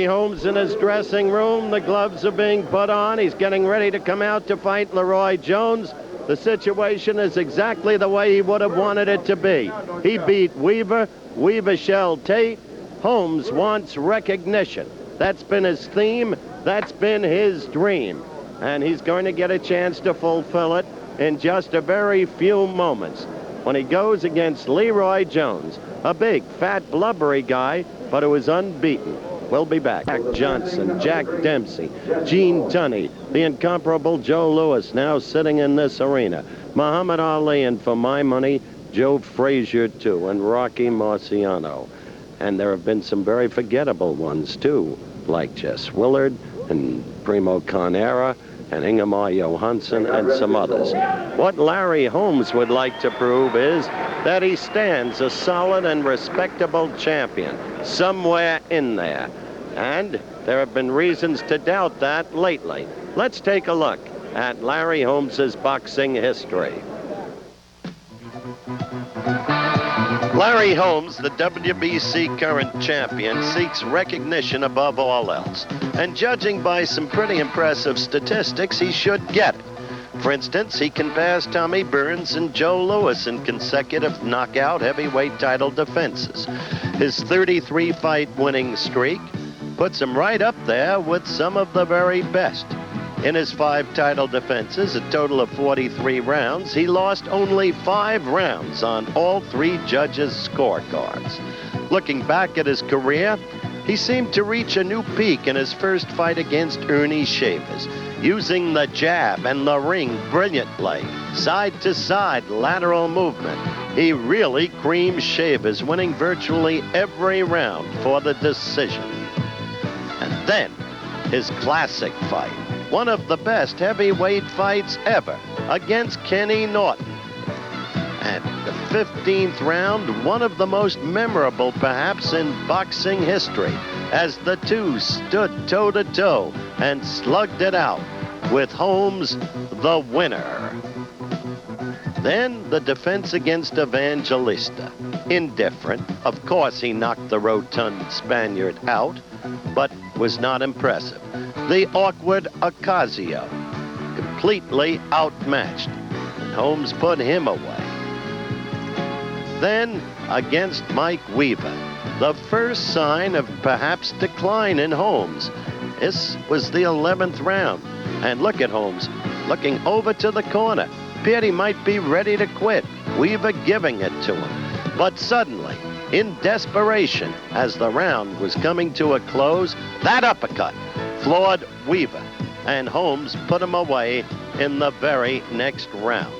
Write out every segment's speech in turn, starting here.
Holmes in his dressing room. The gloves are being put on. He's getting ready to come out to fight Leroy Jones. The situation is exactly the way he would have wanted it to be. He beat Weaver. Weaver shelled Tate. Holmes wants recognition. That's been his theme. That's been his dream. And he's going to get a chance to fulfill it in just a very few moments when he goes against Leroy Jones, a big, fat, blubbery guy, but who is unbeaten. We'll be back. Jack Johnson, Jack Dempsey, Gene Tunney, the incomparable Joe Louis now sitting in this arena. Muhammad Ali, and for my money, Joe Frazier, too, and Rocky Marciano. And there have been some very forgettable ones, too, like Jess Willard and Primo Carnera and Ingemar Johansson and some others. What Larry Holmes would like to prove is that he stands a solid and respectable champion somewhere in there. And there have been reasons to doubt that lately. Let's take a look at Larry Holmes's boxing history. Larry Holmes, the WBC current champion, seeks recognition above all else. And judging by some pretty impressive statistics, he should get it. For instance, he can pass Tommy Burns and Joe Louis in consecutive knockout heavyweight title defenses. His 33-fight winning streak puts him right up there with some of the very best. In his 5 title defenses, a total of 43 rounds, he lost only 5 rounds on all 3 judges' scorecards. Looking back at his career, he seemed to reach a new peak in his first fight against Ernie Shavers, using the jab and the ring brilliantly, side-to-side lateral movement. He really creamed Shavers, winning virtually every round for the decision. And then, his classic fight, one of the best heavyweight fights ever, against Kenny Norton. And the 15th round, one of the most memorable perhaps in boxing history, as the two stood toe-to-toe and slugged it out, with Holmes the winner. Then the defense against Evangelista. Indifferent. Of course he knocked the rotund Spaniard out, but was not impressive. The awkward Ocasio, completely outmatched, and Holmes put him away. Then, against Mike Weaver, the first sign of perhaps decline in Holmes. This was the 11th round, and look at Holmes, looking over to the corner. Appeared he might be ready to quit, Weaver giving it to him. But suddenly, in desperation, as the round was coming to a close, that uppercut floored Weaver, and Holmes put him away in the very next round.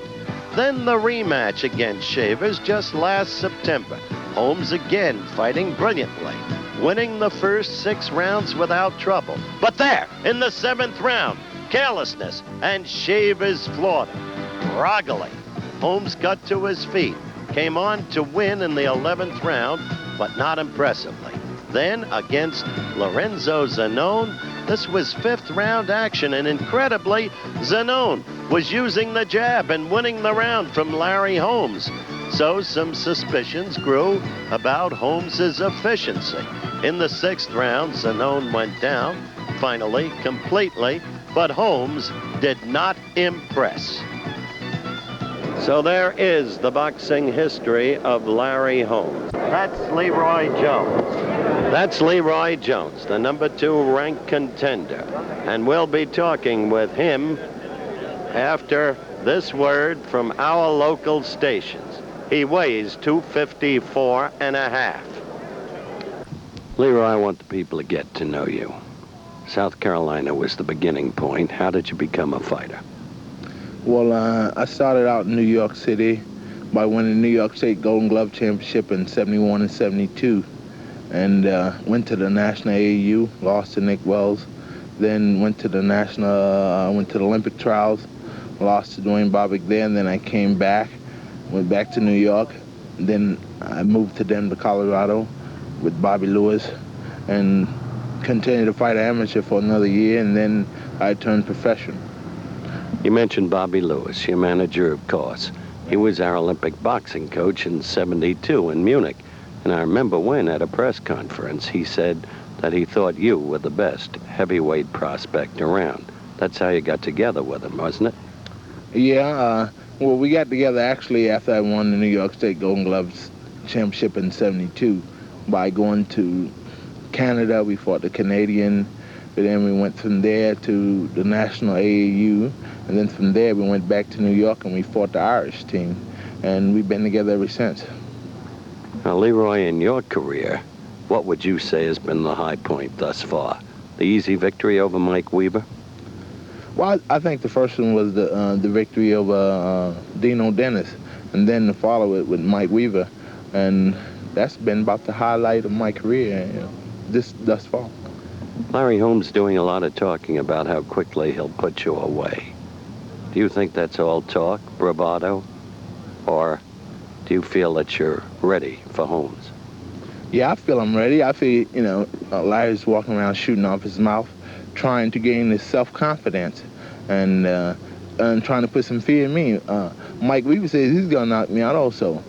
Then the rematch against Shavers just last September. Holmes again fighting brilliantly, winning the first 6 rounds without trouble. But there, in the 7th round, carelessness, and Shavers floored him. Groggily, Holmes got to his feet, came on to win in the 11th round, but not impressively. Then, against Lorenzo Zanone, this was 5th round action, and incredibly, Zanone was using the jab and winning the round from Larry Holmes. So some suspicions grew about Holmes's efficiency. In the 6th round, Zanone went down, finally, completely, but Holmes did not impress. So there is the boxing history of Larry Holmes. That's Leroy Jones. That's Leroy Jones, the number 2 ranked contender. And we'll be talking with him after this word from our local stations. He weighs 254 and a half. Leroy, I want the people to get to know you. South Carolina was the beginning point. How did you become a fighter? Well, I started out in New York City by winning the New York State Golden Glove Championship in 71 and 72. And went to the National AAU, lost to Nick Wells. Then went to the Olympic trials, lost to Dwayne Bobbitt there. And then I came back, went back to New York. Then I moved to Denver, Colorado with Bobby Lewis and continued to fight amateur for another year. And then I turned professional. You mentioned Bobby Lewis, your manager, of course. He was our Olympic boxing coach in '72 in Munich. And I remember when, at a press conference, he said, that he thought you were the best heavyweight prospect around. That's how you got together with him, wasn't it? Yeah, well, we got together actually after I won the New York State Golden Gloves Championship in '72 by going to Canada. We fought the Canadian, but then we went from there to the National AAU, and then from there we went back to New York and we fought the Irish team, and we've been together ever since. Now, Leroy, in your career, what would you say has been the high point thus far? The easy victory over Mike Weaver? Well, I think the first one was the victory over Dino Dennis, and then to follow it with Mike Weaver, and that's been about the highlight of my career, thus far. Larry Holmes doing a lot of talking about how quickly he'll put you away. Do you think that's all talk, bravado, or do you feel that you're ready for Holmes? Yeah, I feel I'm ready. I feel, Larry's walking around shooting off his mouth, trying to gain his self-confidence and trying to put some fear in me. Mike Weaver says he's gonna knock me out also.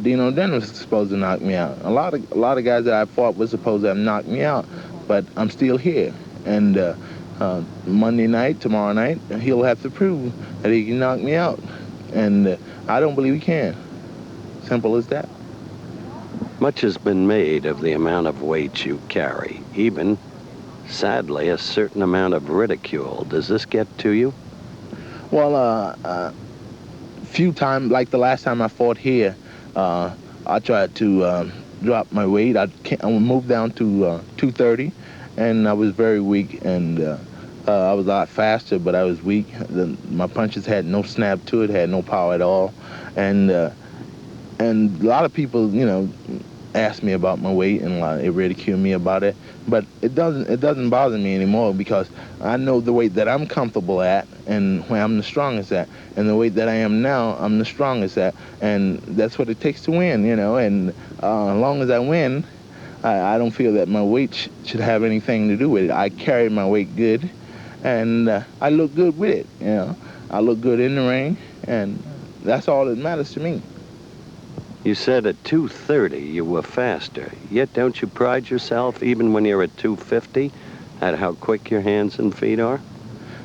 Dino Dennis was supposed to knock me out. A lot of guys that I fought were supposed to have knocked me out, but I'm still here. And Monday night, tomorrow night, he'll have to prove that he can knock me out. And I don't believe he can. Simple as that. Much has been made of the amount of weight you carry, even, sadly, a certain amount of ridicule. Does this get to you? Well, few times, like the last time I fought here, I tried to drop my weight. I moved down to 230, and I was very weak, and I was a lot faster, but I was weak. My punches had no snap to it, had no power at all, and a lot of people, ask me about my weight and they ridicule me about it, but it doesn't bother me anymore because I know the weight that I'm comfortable at and where I'm the strongest at, and the weight that I am now, I'm the strongest at, and that's what it takes to win, and as long as I win, I don't feel that my weight should have anything to do with it. I carry my weight good, and I look good with it, I look good in the ring, and that's all that matters to me. You said at 230 you were faster, yet don't you pride yourself, even when you're at 250, at how quick your hands and feet are?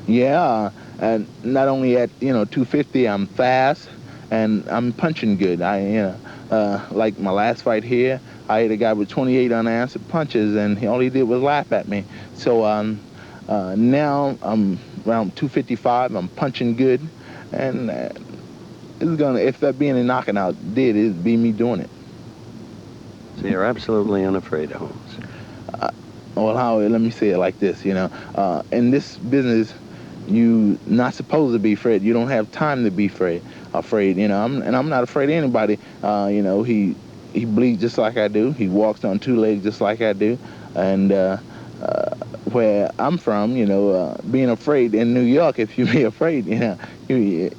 Yeah, and not only at 250, I'm fast and I'm punching good. Like my last fight here, I hit a guy with 28 unanswered punches, and all he did was laugh at me. So now I'm around 255. I'm punching good, and if that being a knocking out it'd be me doing it. So you're absolutely unafraid of Holmes. Let me say it like this, in this business, you not supposed to be afraid. You don't have time to be afraid. I'm not afraid of anybody. He bleeds just like I do. He walks on two legs just like I do. And where I'm from, being afraid in New York, if you be afraid, you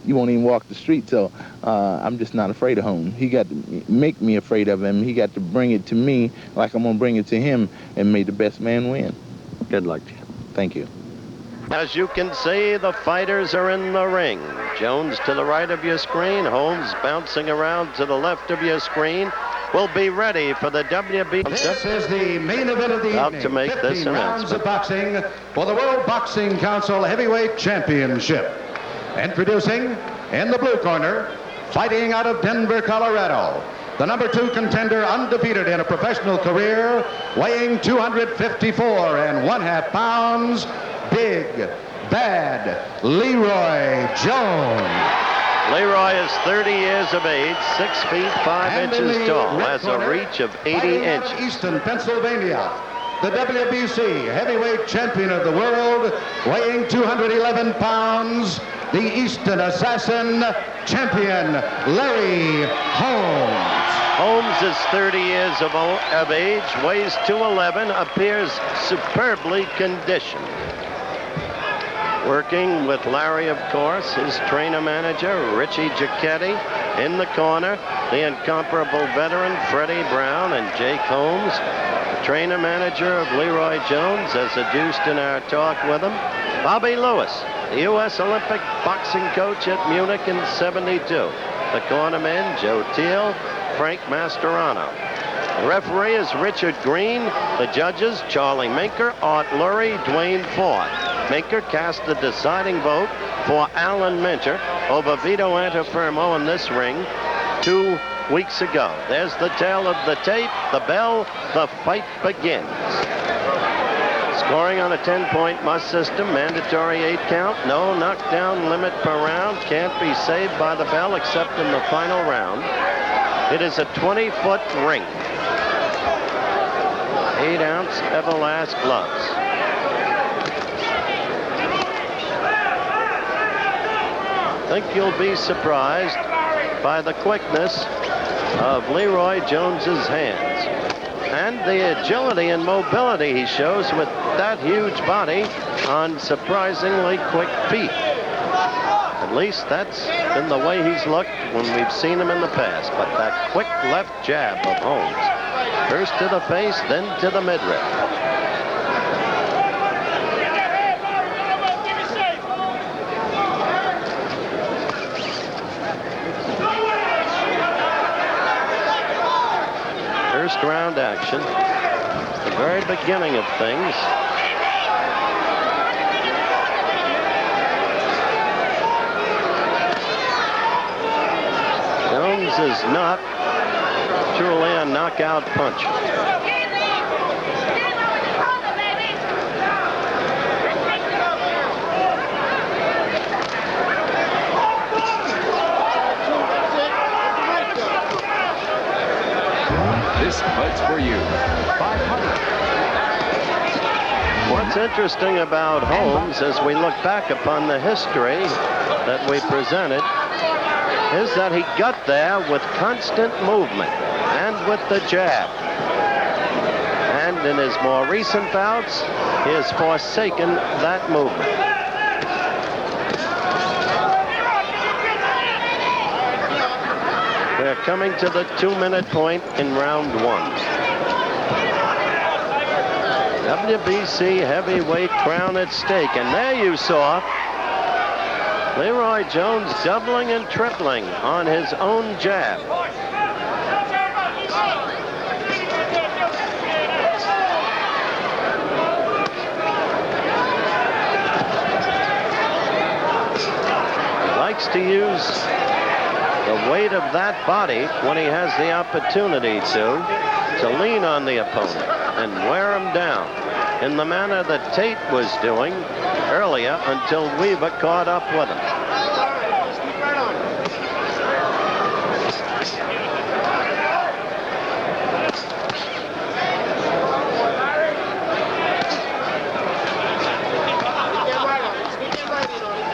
won't even walk the street. So I'm just not afraid of Holmes. He got to make me afraid of him. He got to bring it to me like I'm going to bring it to him, and make the best man win. Good luck to you. Thank you. As you can see, the fighters are in the ring. Jones to the right of your screen, Holmes bouncing around to the left of your screen. Will be ready for the WBC. This is the main event of the About evening. to make 15 this rounds announcement. of boxing for the World Boxing Council Heavyweight Championship. Introducing, in the blue corner, fighting out of Denver, Colorado, the number 2 contender, undefeated in a professional career, weighing 254½ pounds, Big Bad Leroy Jones. Leroy is 30 years of age, 6 feet 5 inches tall, has a reach of 80 inches. Easton, Pennsylvania, the WBC heavyweight champion of the world, weighing 211 pounds, the Easton Assassin champion, Larry Holmes. Holmes is 30 years of age, weighs 211, appears superbly conditioned. Working with Larry, of course, his trainer manager, Richie Giacchetti, in the corner, the incomparable veteran, Freddie Brown, and Jake Holmes, the trainer manager of Leroy Jones, as adduced in our talk with him, Bobby Lewis, the U.S. Olympic boxing coach at Munich in '72, the cornermen, Joe Teal, Frank Mascherano. The referee is Richard Green. The judges, Charlie Minker, Art Lurie, Dwayne Ford. Minker cast the deciding vote for Alan Minter over Vito Antuofermo in this ring 2 weeks ago. There's the tail of the tape, the bell, the fight begins. Scoring on a 10-point must system, mandatory 8 count, no knockdown limit per round, can't be saved by the bell except in the final round. It is a 20-foot ring. 8-ounce Everlast gloves. I think you'll be surprised by the quickness of Leroy Jones's hands and the agility and mobility he shows with that huge body on surprisingly quick feet. At least that's been the way he's looked when we've seen him in the past. But that quick left jab of Holmes, first to the face, then to the midriff. First round action, the very beginning of things. Jones is not truly a knockout puncher. This fight's for you. 500. What's interesting about Holmes as we look back upon the history that we presented is that he got there with constant movement and with the jab. And in his more recent bouts, he has forsaken that movement. We're coming to the 2-minute point in round 1. WBC heavyweight crown at stake. And there you saw Leroy Jones doubling and tripling on his own jab. He likes to use the weight of that body when he has the opportunity to lean on the opponent and wear him down in the manner that Tate was doing earlier until Weaver caught up with him.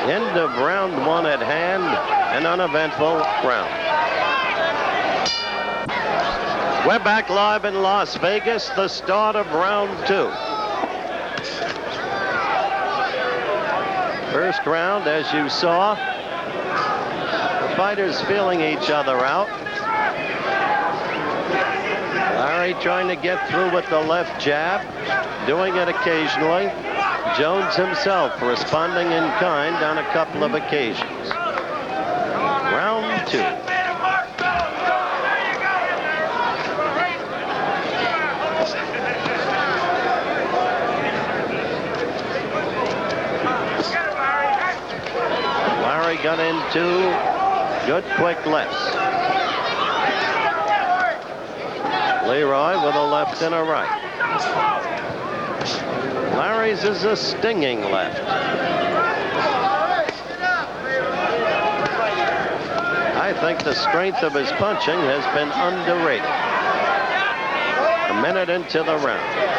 End of round 1 at hand, an uneventful round. We're back live in Las Vegas, the start of round 2. First round, as you saw, the fighters feeling each other out. Larry trying to get through with the left jab, doing it occasionally. Jones himself responding in kind on a couple of occasions. Round 2. Larry got into good quick lefts. Leroy with a left and a right. Larry's is a stinging left. I think the strength of his punching has been underrated. A minute into the round.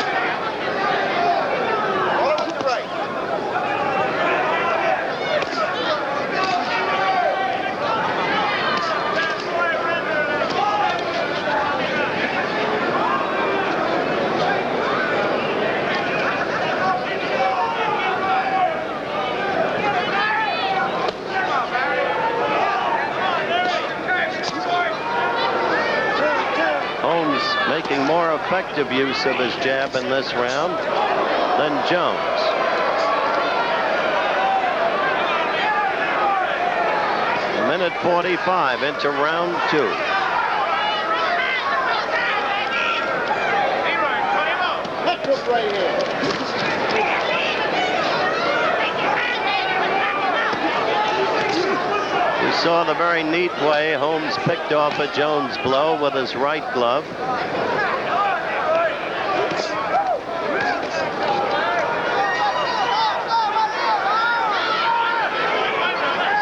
Making more effective use of his jab in this round than Jones. A minute 45 into round 2. You saw the very neat way Holmes picked off a Jones blow with his right glove.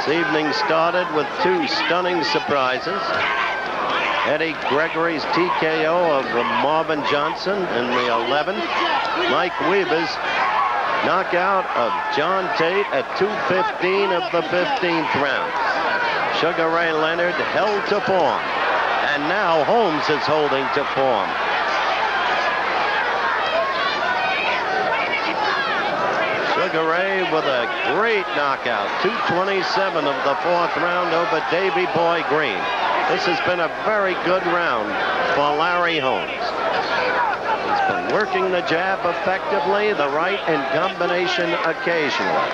This evening started with two stunning surprises. Eddie Gregory's TKO of Marvin Johnson in the 11th. Mike Weaver's knockout of John Tate at 2:15 of the 15th round. Sugar Ray Leonard held to form, and now Holmes is holding to form. Sugar Ray with a great knockout, 2:27 of the 4th round over Davy Boy Green. This has been a very good round for Larry Holmes. He's been working the jab effectively, the right in combination occasionally.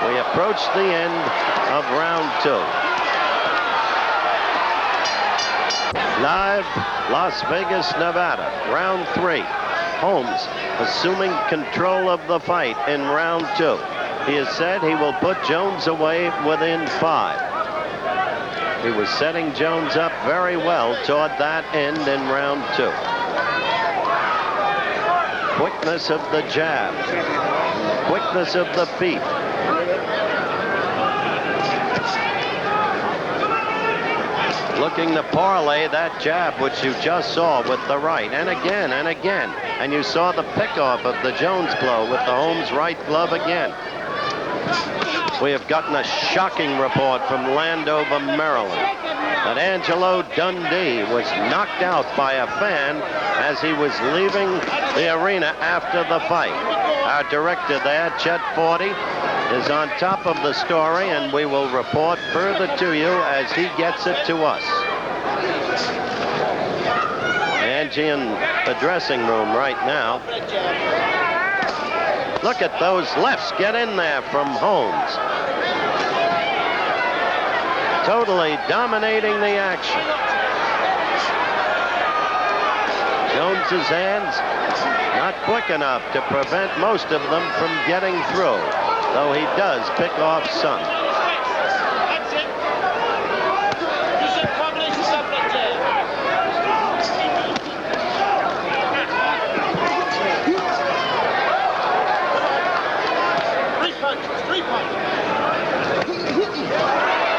We approach the end of round 2. Live, Las Vegas, Nevada, round 3. Holmes assuming control of the fight in round 2. He has said he will put Jones away within 5. He was setting Jones up very well toward that end in round 2. Quickness of the jab, quickness of the feet. Looking to parlay that jab, which you just saw, with the right, and again and again. And you saw the pickoff of the Jones blow with the Holmes right glove again. We have gotten a shocking report from Landover, Maryland, that Angelo Dundee was knocked out by a fan as he was leaving the arena after the fight. Our director there, Chet Forty, is on top of the story, and we will report further to you as he gets it to us. Angie in the dressing room right now. Look at those lefts get in there from Holmes. Totally dominating the action. Jones's hands not quick enough to prevent most of them from getting through, though he does pick off some.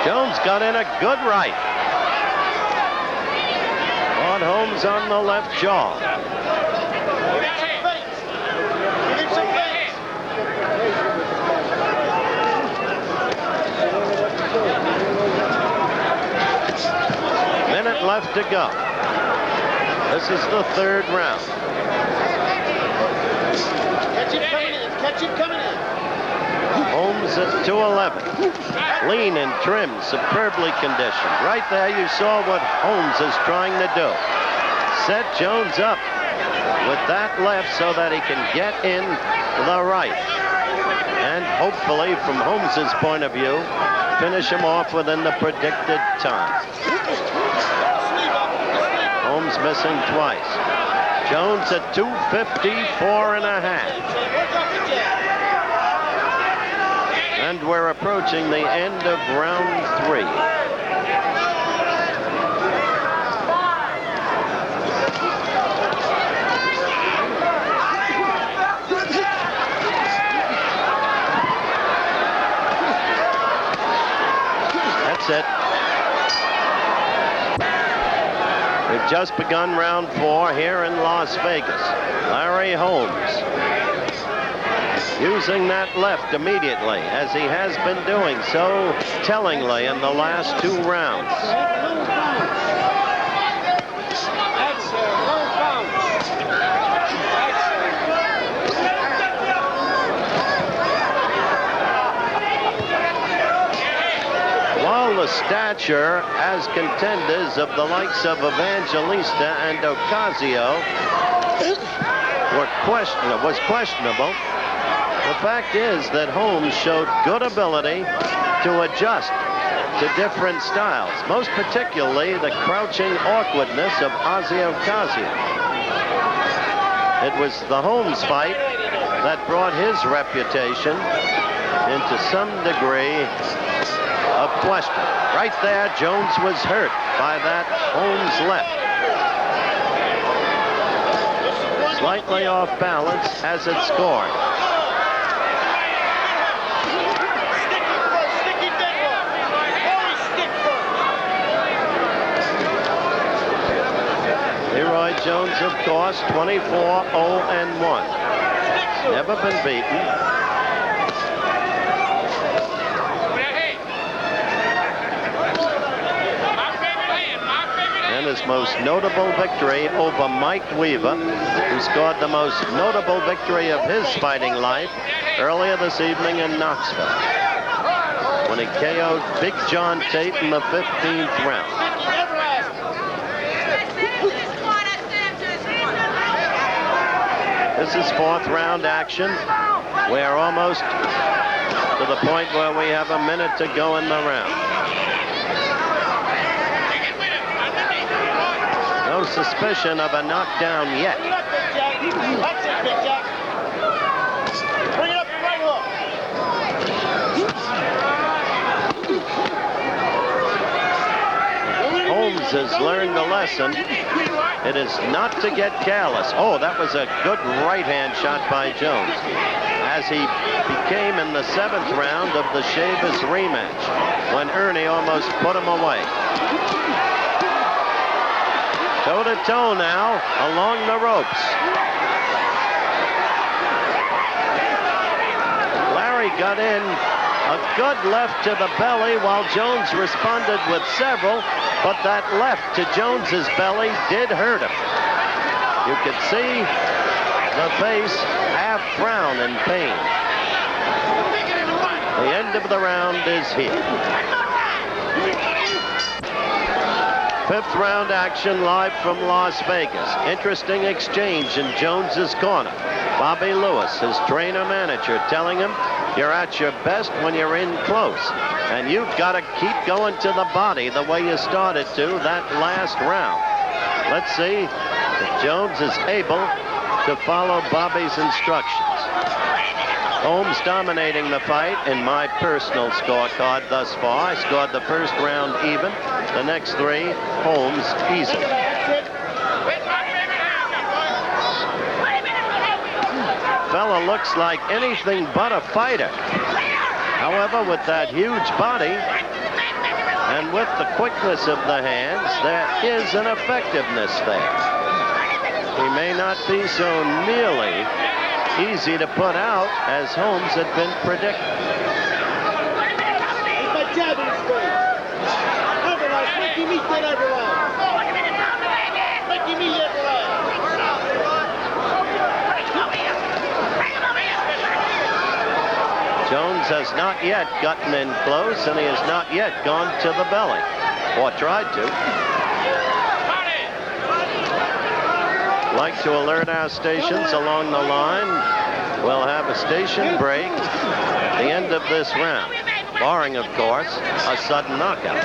Jones got in a good right. On Holmes on the left jaw. Minute left to go. This is the 3rd round. Catch it coming in. Catch it coming in. Holmes at 211. Lean and trim, superbly conditioned. Right there you saw what Holmes is trying to do. Set Jones up with that left so that he can get in the right. And hopefully, from Holmes's point of view, finish him off within the predicted time. Holmes missing twice. Jones at 254.5. And we're approaching the end of round 3. That's it. We've just begun round 4 here in Las Vegas. Larry Holmes using that left immediately, as he has been doing so tellingly in the last 2 rounds. While the stature as contenders of the likes of Evangelista and Ocasio was questionable, the fact is that Holmes showed good ability to adjust to different styles, most particularly the crouching awkwardness of Ocasio. It was the Holmes fight that brought his reputation into some degree of question. Right there, Jones was hurt by that Holmes left. Slightly off balance as it scored. Leroy Jones, of course, 24-0-1. Never been beaten. And his most notable victory over Mike Weaver, who scored the most notable victory of his fighting life earlier this evening in Knoxville, when he KO'd Big John Tate in the 15th round. This is fourth round action. We are almost to the point where we have a minute to go in the round. No suspicion of a knockdown yet. That's it, Big Jack. Bring it up and right hook. Holmes has learned the lesson. It is not to get careless. Oh, that was a good right-hand shot by Jones, as he became in the 7th round of the Shavers rematch, when Ernie almost put him away. Toe-to-toe now along the ropes. Larry got in a good left to the belly while Jones responded with several, but that left to Jones's belly did hurt him. You could see the face half frown in pain. The end of the round is here. 5th round action live from Las Vegas. Interesting exchange in Jones's corner. Bobby Lewis, his trainer-manager, telling him, you're at your best when you're in close, and you've got to keep going to the body the way you started to that last round. Let's see if Jones is able to follow Bobby's instructions. Holmes dominating the fight in my personal scorecard thus far. I scored the first round even. The next 3, Holmes easily. Fella looks like anything but a fighter. However, with that huge body and with the quickness of the hands, there is an effectiveness there. He may not be so nearly easy to put out as Holmes had been predicting. Jones has not yet gotten in close, and he has not yet gone to the belly, or tried to. Like to alert our stations along the line. We'll have a station break at the end of this round, barring, of course, a sudden knockout.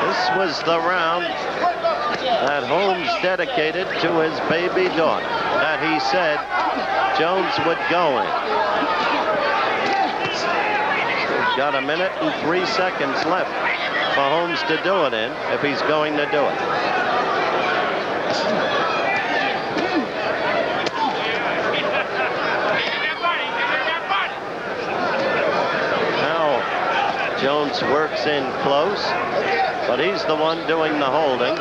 This was the round that Holmes dedicated to his baby daughter, that he said Jones would go in. He's got a minute and 3 seconds left for Holmes to do it in, if he's going to do it. Now Jones works in close, but he's the one doing the holding.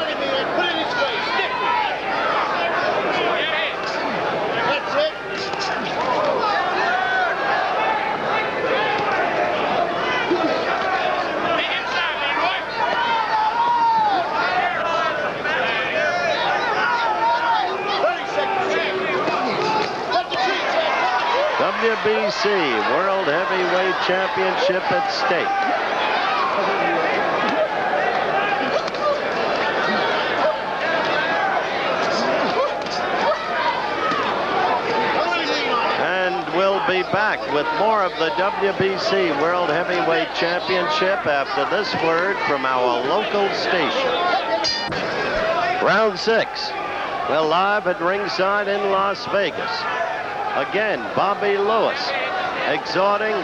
WBC World Heavyweight Championship at stake. And will back with more of the WBC World Heavyweight Championship after this word from our local station. Round 6. We're live at ringside in Las Vegas. Again, Bobby Lewis exhorting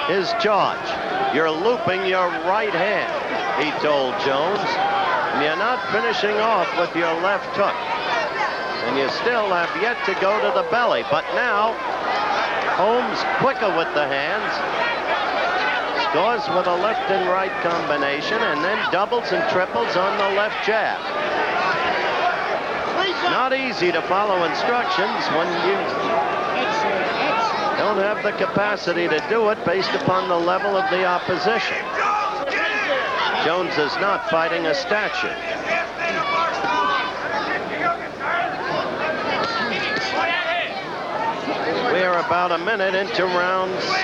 his charge. You're looping your right hand, he told Jones. And you're not finishing off with your left hook. And you still have yet to go to the belly. But now, Holmes quicker with the hands. Scores with a left and right combination, and then doubles and triples on the left jab. Not easy to follow instructions when you don't have the capacity to do it based upon the level of the opposition. Jones is not fighting a statue. We are about a minute into round 6.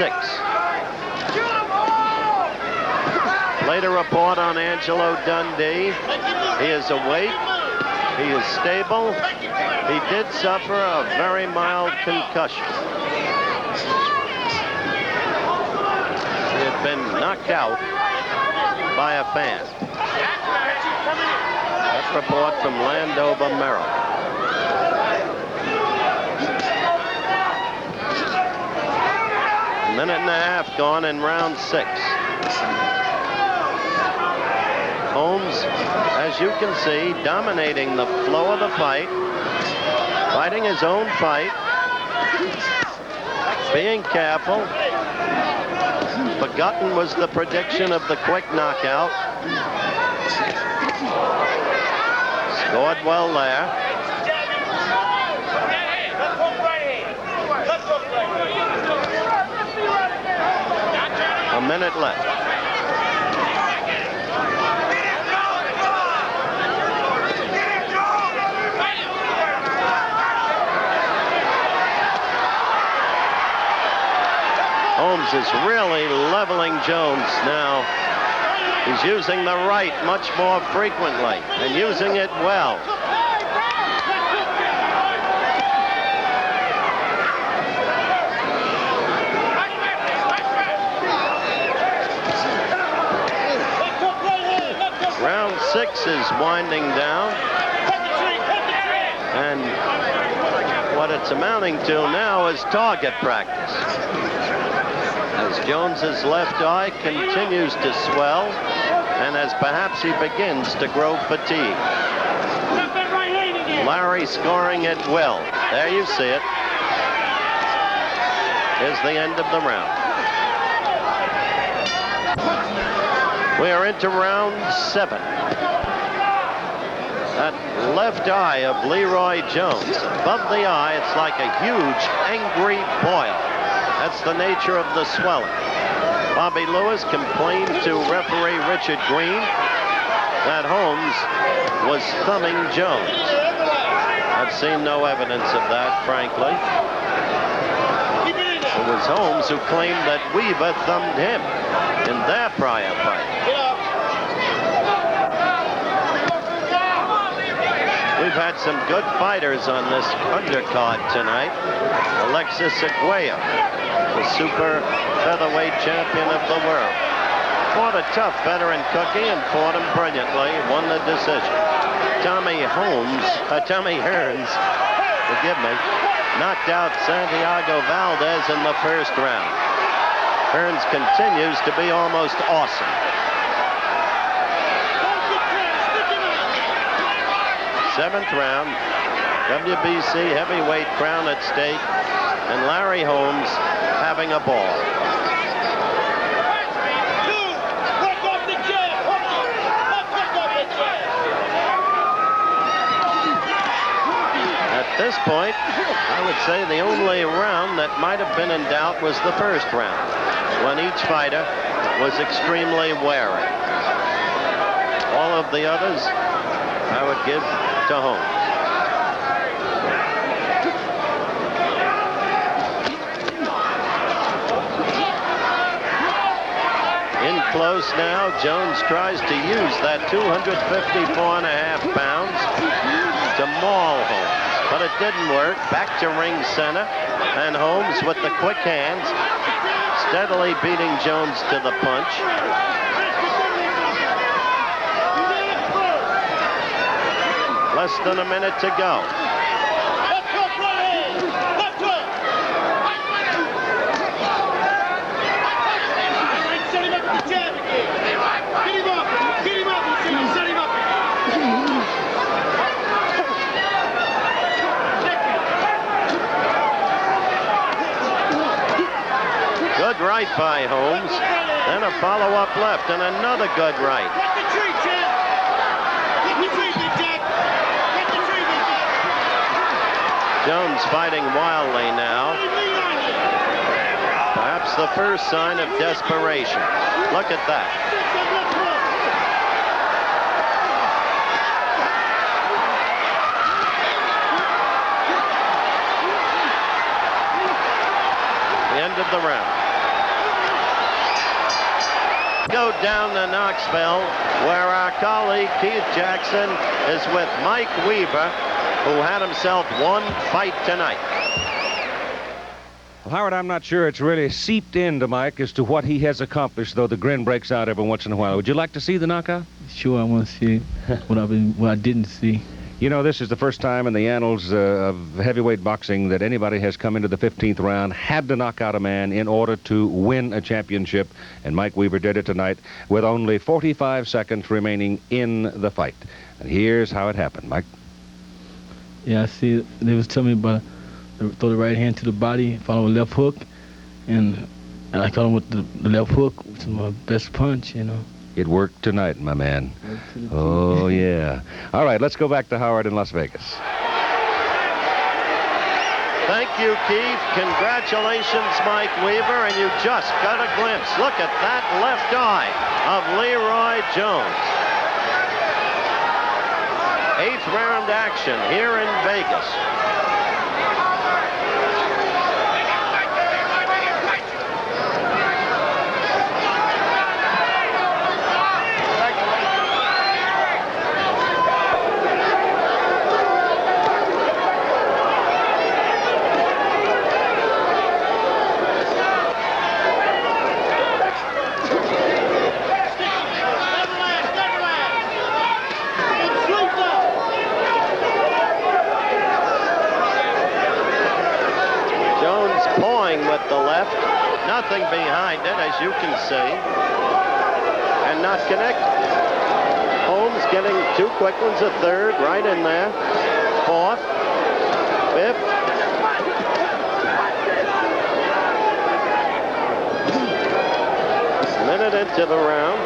Later report on Angelo Dundee. He is awake. He is stable. He did suffer a very mild concussion. He had been knocked out by a fan. That report from Landover, Maryland. A minute and a half gone in round 6. Holmes, as you can see, dominating the flow of the fight, fighting his own fight, being careful. Forgotten was the prediction of the quick knockout. Scored well there. A minute left. Holmes is really leveling Jones now. He's using the right much more frequently and using it well. Round 6 is winding down, and what it's amounting to now is target practice. As Jones's left eye continues to swell, and as perhaps he begins to grow fatigue. Larry scoring at will. There you see it. Here's the end of the round. We are into round 7. That left eye of Leroy Jones. Above the eye, it's like a huge, angry boil. That's the nature of the swelling. Bobby Lewis complained to referee Richard Green that Holmes was thumbing Jones. I've seen no evidence of that, frankly. It was Holmes who claimed that Weaver thumbed him in their prior fight. We've had some good fighters on this undercard tonight. Alexis Aguayo, the super featherweight champion of the world, fought a tough veteran Cookie and fought him brilliantly, won the decision. Tommy Hearns, forgive me, knocked out Santiago Valdez in the first round. Hearns continues to be almost awesome. Seventh round, WBC heavyweight crown at stake, and Larry Holmes having a ball. At this point, I would say the only round that might have been in doubt was the first round, when each fighter was extremely wary. All of the others I would give to Holmes. In close now, Jones tries to use that 254.5 pounds to maul Holmes, but it didn't work. Back to ring center. And Holmes with the quick hands, steadily beating Jones to the punch. Less than a minute to go. Good right by Holmes. Then a follow-up left and another good right. Jones fighting wildly now. Perhaps the first sign of desperation. Look at that. The end of the round. Go down to Knoxville, where our colleague Keith Jackson is with Mike Weaver, who had himself one fight tonight. Well, Howard, I'm not sure it's really seeped into Mike as to what he has accomplished, though the grin breaks out every once in a while. Would you like to see the knockout? Sure, I want to see what I didn't see. You know, this is the first time in the annals of heavyweight boxing that anybody has come into the 15th round, had to knock out a man in order to win a championship, and Mike Weaver did it tonight with only 45 seconds remaining in the fight. And here's how it happened, Mike. Yeah, I see. They was telling me about throw the right hand to the body, follow a left hook, and I caught him with the left hook, which is my best punch, you know. It worked tonight, my man. Oh, yeah. All right, let's go back to Howard in Las Vegas. Thank you, Keith. Congratulations, Mike Weaver. And you just got a glimpse. Look at that left eye of Leroy Jones. 8th round action here in Vegas. With the left, nothing behind it, as you can see, and not connected. Holmes getting 2 quick ones, a third, right in there, 4th, 5th. A minute into the round,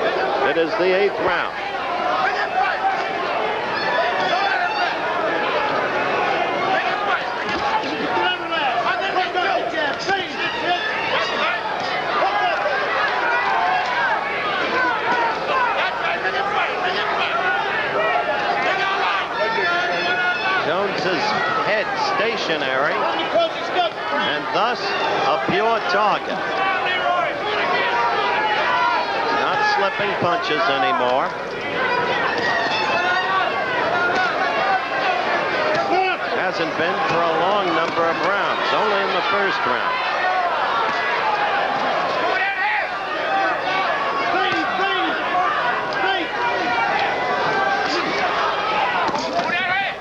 it is the 8th round. Jones's head stationary, and thus a pure target. Not slipping punches anymore. Hasn't been for a long number of rounds, only in the first round.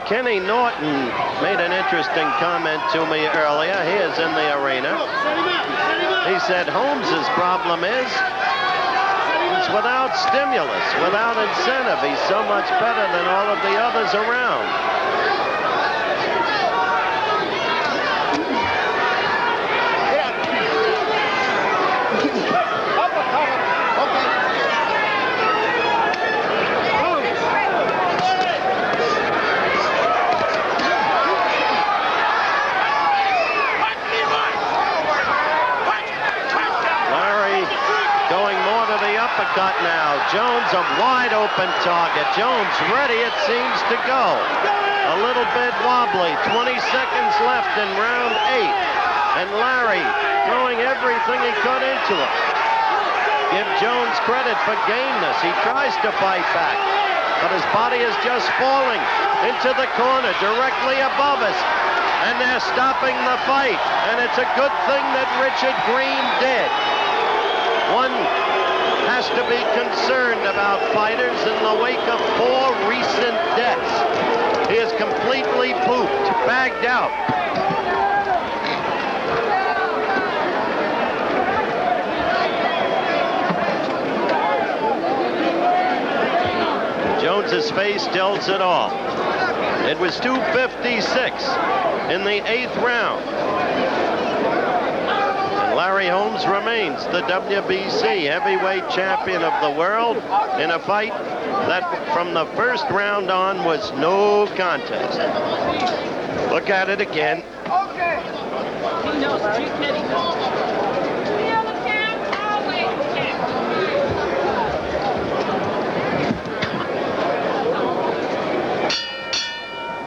Kenny Norton made an interesting comment to me earlier. He is in the arena. He said Holmes's problem is he's without stimulus, without incentive. He's so much better than all of the others around. Uppercut now. Jones a wide open target. Jones ready, it seems, to go. A little bit wobbly. 20 seconds left in round 8. And Larry throwing everything he could into it. Give Jones credit for gameness. He tries to fight back, but his body is just falling into the corner directly above us. And they're stopping the fight. And it's a good thing that Richard Green did. One has to be concerned about fighters in the wake of 4 recent deaths. He is completely pooped, bagged out. Jones's face tells it all. It was 2:56 in the 8th round. And Larry Holmes remains the WBC heavyweight champion of the world in a fight that from the first round on was no contest. Look at it again. Okay. He knows. He knows.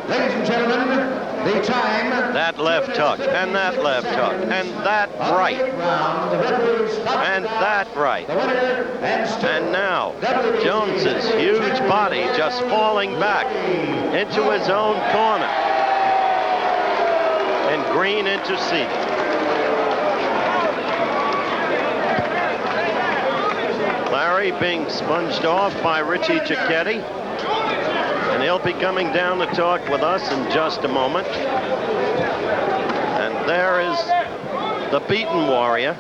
Ladies and gentlemen, the time. That left hook, and that left hook, and that right, and that right. And now, Jones's huge body just falling back into his own corner. And Green interceding. Larry being sponged off by Richie Cicchetti. And he'll be coming down to talk with us in just a moment. And there is the beaten warrior.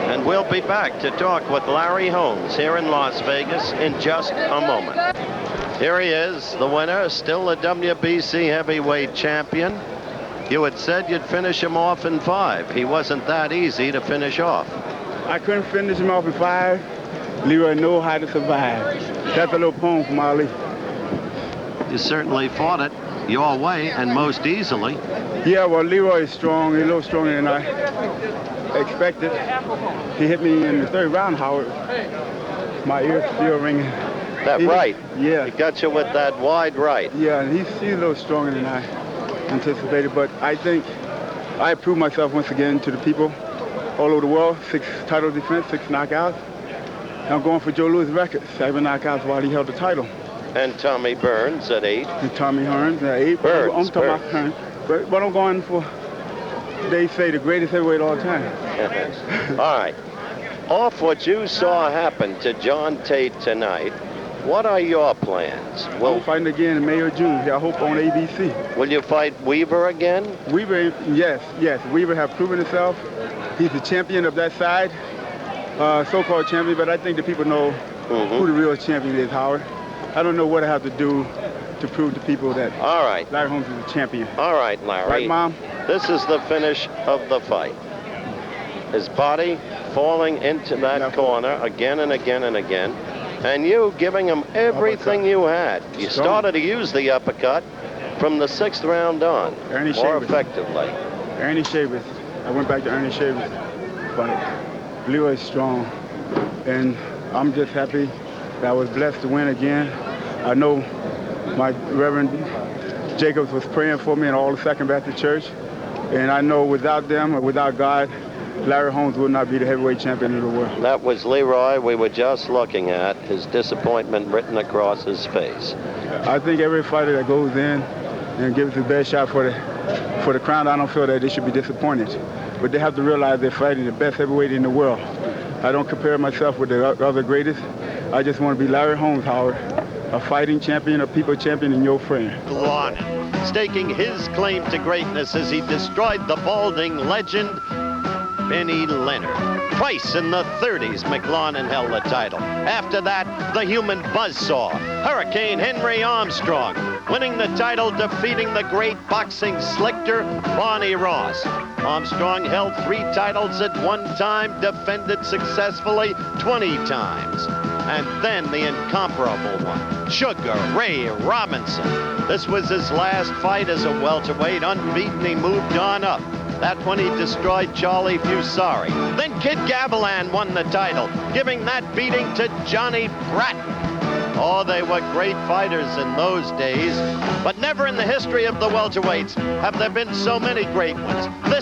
And we'll be back to talk with Larry Holmes here in Las Vegas in just a moment. Here he is, the winner, still the WBC heavyweight champion. You had said you'd finish him off in 5. He wasn't that easy to finish off. I couldn't finish him off in 5. Leroy know how to survive. That's a little poem from Ali. You certainly fought it your way and most easily. Yeah, well, Leroy is strong. He's a little stronger than I expected. He hit me in the 3rd round, Howard. My ears still ringing. That right. Yeah. He got you with that wide right. Yeah, and he's a little stronger than I anticipated, but I think I proved myself once again to the people all over the world. 6 title defense, 6 knockouts. I'm going for Joe Louis' record, 7 knockouts while he held the title. And Tommy Burns at 8. And Tommy Hearns at 8. Burns, I'm talking about Hearns. But I'm going for, they say, the greatest heavyweight of all time. All right. Off what you saw happen to John Tate tonight, what are your plans? We'll fight again in May or June. I hope on ABC. Will you fight Weaver again? Weaver, yes. Weaver have proven himself. He's the champion of that side, so-called champion, but I think the people know who the real champion is, Howard. I don't know what I have to do to prove to people that Larry Holmes is a champion. All right, Larry. Right, Mom? This is the finish of the fight. His body falling into that corner again and again and again. And you giving him everything you had. You started to use the uppercut from the 6th round on. More effectively. Ernie Shavers. I went back to Ernie Shavers. But Leroy's strong. And I'm just happy that I was blessed to win again. I know my Reverend Jacobs was praying for me in all the Second Baptist Church. And I know without them or without God, Larry Holmes would not be the heavyweight champion of the world. That was Leroy we were just looking at, his disappointment written across his face. I think every fighter that goes in and gives his best shot for the crown, I don't feel that they should be disappointed. But they have to realize they're fighting the best heavyweight in the world. I don't compare myself with the other greatest. I just want to be Larry Holmes, Howard, a fighting champion, a people champion, and your friend. Long, staking his claim to greatness as he destroyed the balding legend, Benny Leonard. Twice in the 30s, McLaurin held the title. After that, the human buzzsaw, Hurricane Henry Armstrong, winning the title, defeating the great boxing slicker, Barney Ross. Armstrong held 3 titles at one time, defended successfully 20 times. And then the incomparable one, Sugar Ray Robinson. This was his last fight as a welterweight, unbeaten. He moved on up. That one he destroyed Charlie Fusari. Then Kid Gavilan won the title, giving that beating to Johnny Bratton. Oh, they were great fighters in those days, but never in the history of the welterweights have there been so many great ones. This